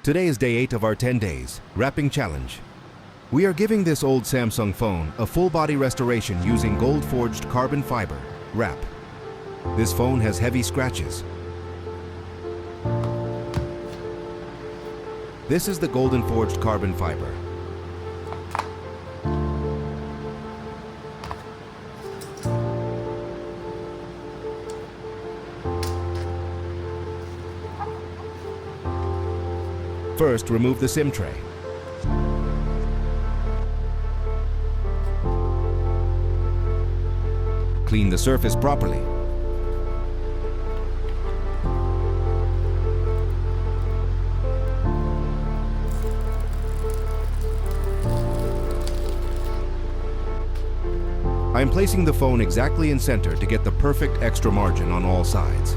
Today is day 8 of our 10 days wrapping challenge. We are giving this old Samsung phone a full body restoration using gold forged carbon fiber wrap. This phone has heavy scratches. This is the golden forged carbon fiber. First, remove the SIM tray. Clean the surface properly. I am placing the phone exactly in center to get the perfect extra margin on all sides.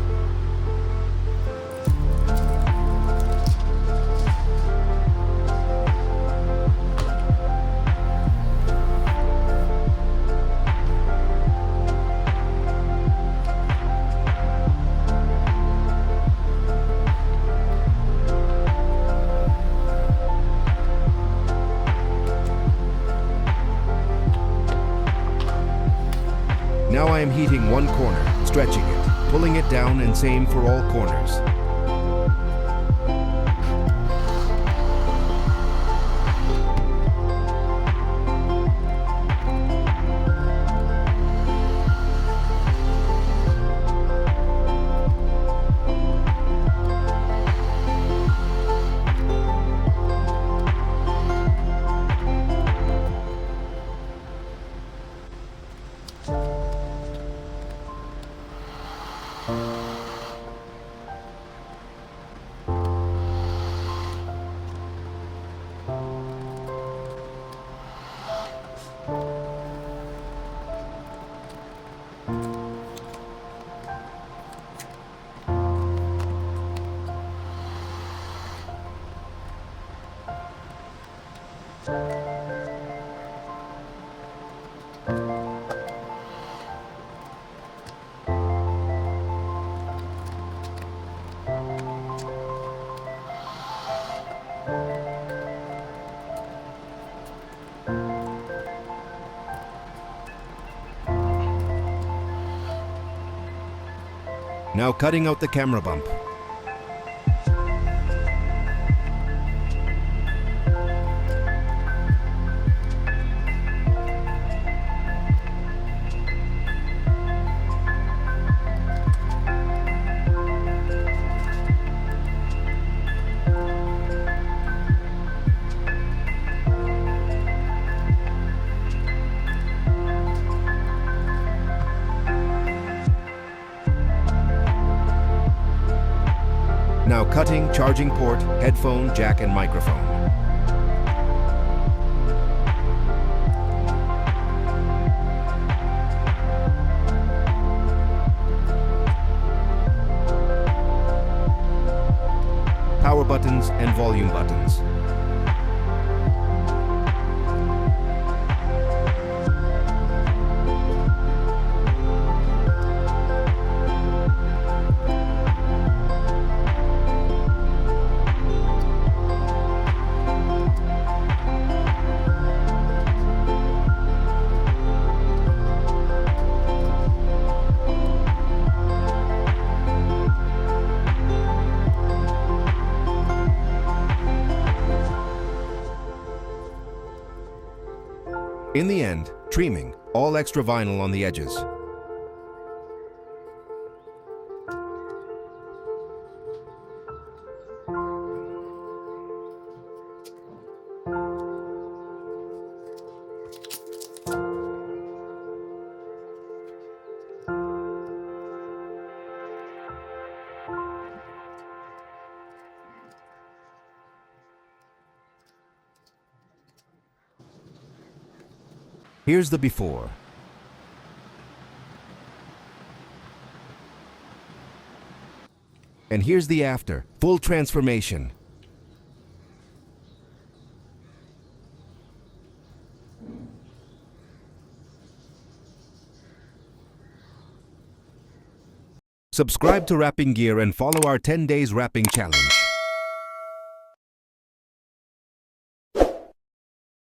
Now I am heating one corner, stretching it, pulling it down, and same for all corners. Now cutting out the camera bump. Now cutting, charging port, headphone, jack, and microphone. Power buttons and volume buttons. In the end, trimming all extra vinyl on the edges. Here's the before. And here's the after, full transformation. Subscribe to Wrapping Gear and follow our 10 days wrapping challenge.